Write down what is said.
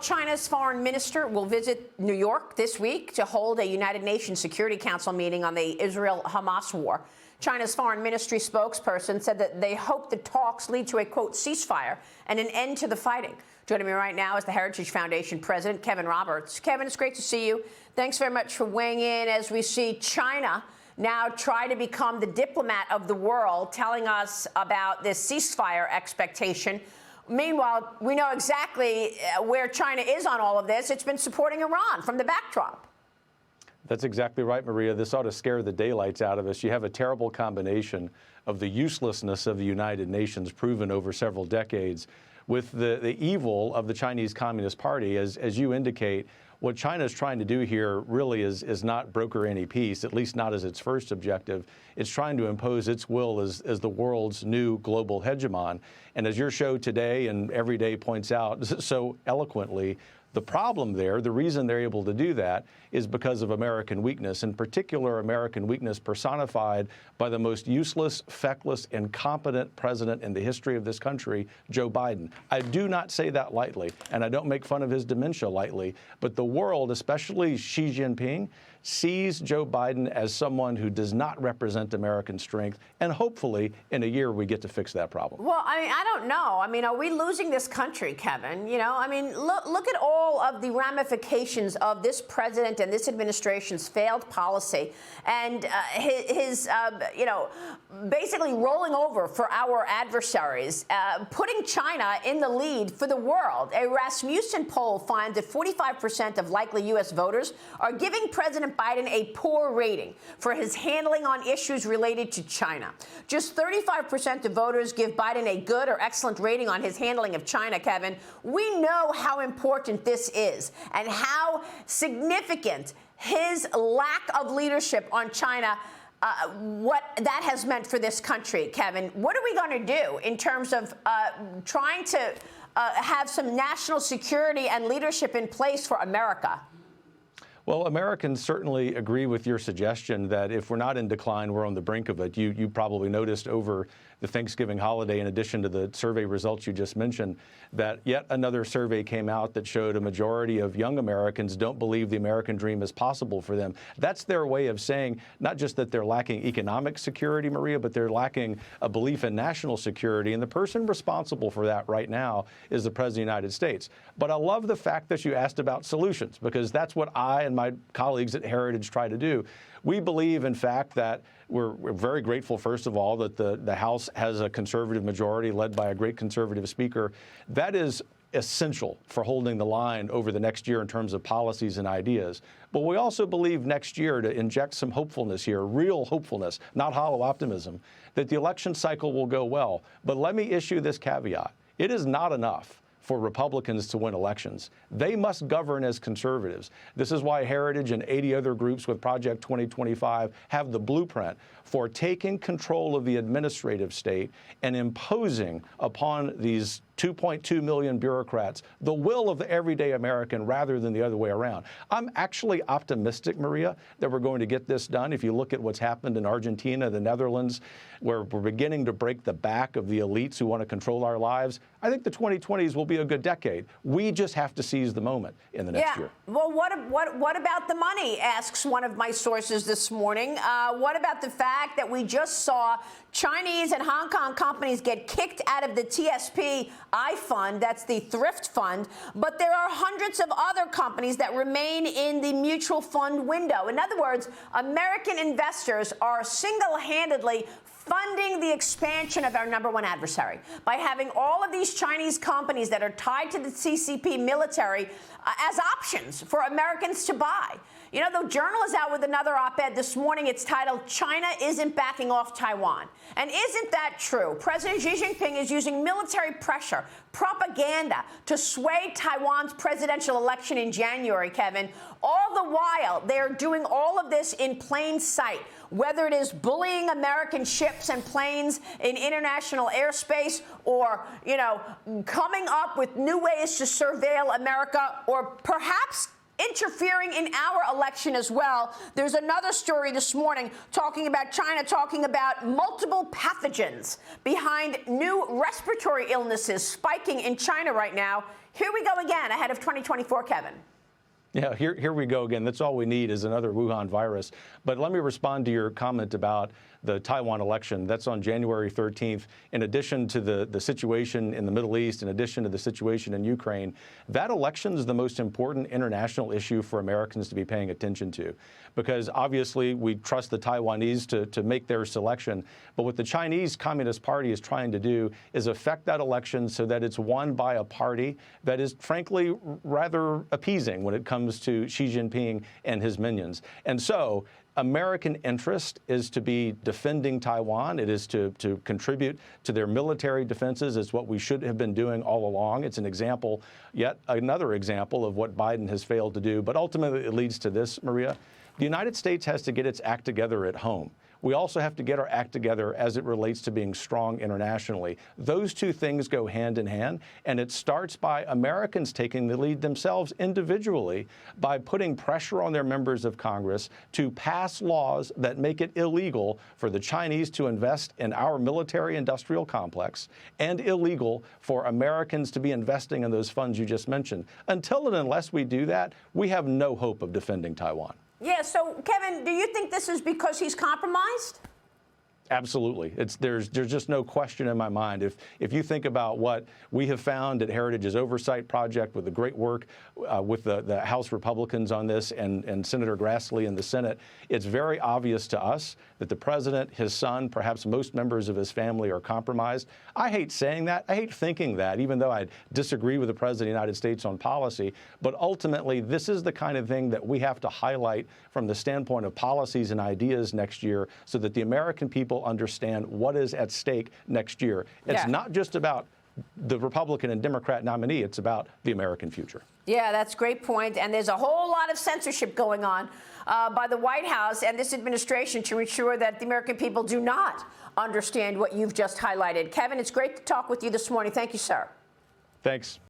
China's foreign minister will visit New York this week to hold a United Nations Security Council meeting on the Israel-Hamas war. China's foreign ministry spokesperson said that they hope the talks lead to a, quote, ceasefire and an end to the fighting. Joining me right now is the Heritage Foundation president, Kevin Roberts. Kevin, it's great to see you. Thanks very much for weighing in as we see China now try to become the diplomat of the world, telling us about this ceasefire expectation. Meanwhile, we know exactly where China is on all of this. It's been supporting Iran from the backdrop. That's exactly right, Maria. This ought to scare the daylights out of us. You have a terrible combination of the uselessness of the United Nations proven over several decades with the evil of the Chinese Communist Party. As you indicate, what China is trying to do here really is not broker any peace, at least not as its first objective. It's trying to impose its will as the world's new global hegemon. And as your show today and every day points out so eloquently, the problem there, the reason they're able to do that is because of American weakness, in particular American weakness personified by the most useless, feckless, incompetent president in the history of this country, Joe Biden. I do not say that lightly, and I don't make fun of his dementia lightly, but the world, especially Xi Jinping, sees Joe Biden as someone who does not represent American strength, and hopefully in a year we get to fix that problem. Well, I mean, I don't know. I mean, are we losing this country, Kevin? You know, I mean, look at all of the ramifications of this president and this administration's failed policy and his basically rolling over for our adversaries, putting China in the lead for the world. A Rasmussen poll finds that 45% of likely U.S. voters are giving President Biden a poor rating for his handling on issues related to China. Just 35% of voters give Biden a good or excellent rating on his handling of China, Kevin. We know how important this is and how significant his lack of leadership on China, what that has meant for this country, Kevin. What are we going to do in terms of trying to have some national security and leadership in place for America? Well, Americans certainly agree with your suggestion that if we're not in decline, we're on the brink of it. You probably noticed over the Thanksgiving holiday, in addition to the survey results you just mentioned, that yet another survey came out that showed a majority of young Americans don't believe the American dream is possible for them. That's their way of saying not just that they're lacking economic security, Maria, but they're lacking a belief in national security. And the person responsible for that right now is the President of the United States. But I love the fact that you asked about solutions, because that's what I and my colleagues at Heritage try to do. We believe, in fact, that we're very grateful, first of all, that the House has a conservative majority led by a great conservative speaker. That is essential for holding the line over the next year in terms of policies and ideas. But we also believe next year, to inject some hopefulness here, real hopefulness, not hollow optimism, that the election cycle will go well. But let me issue this caveat. It is not enough for Republicans to win elections. They must govern as conservatives. This is why Heritage and 80 other groups with Project 2025 have the blueprint for taking control of the administrative state and imposing upon these 2.2 million bureaucrats the will of the everyday American rather than the other way around. I'm actually optimistic, Maria, that we're going to get this done. If you look at what's happened in Argentina, the Netherlands, where we're beginning to break the back of the elites who want to control our lives, I think the 2020s will be a good decade. We just have to seize the moment in the next year. Well, what about the money, asks one of my sources this morning. What about the fact that we just saw Chinese and Hong Kong companies get kicked out of the TSP fund, that's the thrift fund, but there are hundreds of other companies that remain in the mutual fund window. In other words, American investors are single-handedly funding the expansion of our number one adversary by having all of these Chinese companies that are tied to the CCP military as options for Americans to buy. You know, the Journal is out with another op-ed this morning. It's titled, "China Isn't Backing Off Taiwan." And isn't that true? President Xi Jinping is using military pressure, propaganda to sway Taiwan's presidential election in January, Kevin. All the while, they're doing all of this in plain sight, whether it is bullying American ships and planes in international airspace or, coming up with new ways to surveil America or perhaps interfering in our election as well. There's another story this morning talking about China, talking about multiple pathogens behind new respiratory illnesses spiking in China right now. Here we go again ahead of 2024, Kevin. Yeah, here we go again. That's all we need is another Wuhan virus. But let me respond to your comment about the Taiwan election. That's on January 13th. In addition to the situation in the Middle East, in addition to the situation in Ukraine, that election is the most important international issue for Americans to be paying attention to. Because obviously we trust the Taiwanese to make their selection. But what the Chinese Communist Party is trying to do is affect that election so that it's won by a party that is frankly rather appeasing when it comes to Xi Jinping and his minions. And so American interest is to be defending Taiwan. It is to contribute to their military defenses. It's what we should have been doing all along. It's an example, yet another example of what Biden has failed to do. But ultimately, it leads to this, Maria. The United States has to get its act together at home. We also have to get our act together as it relates to being strong internationally. Those two things go hand in hand, and it starts by Americans taking the lead themselves individually by putting pressure on their members of Congress to pass laws that make it illegal for the Chinese to invest in our military-industrial complex and illegal for Americans to be investing in those funds you just mentioned. Until and unless we do that, we have no hope of defending Taiwan. Yeah, so, Kevin, do you think this is because he's compromised? Absolutely. There's just no question in my mind. If you think about what we have found at Heritage's Oversight Project with the great work with the House Republicans on this and Senator Grassley in the Senate, it's very obvious to us that the president, his son, perhaps most members of his family are compromised. I hate saying that. I hate thinking that, even though I disagree with the president of the United States on policy. But ultimately, this is the kind of thing that we have to highlight from the standpoint of policies and ideas next year so that the American people understand what is at stake next year. It's not just about the Republican and Democrat nominee. It's about the American future. Yeah, that's a great point. And there's a whole lot of censorship going on by the White House and this administration to ensure that the American people do not understand what you've just highlighted. Kevin, it's great to talk with you this morning. Thank you, sir. Thanks.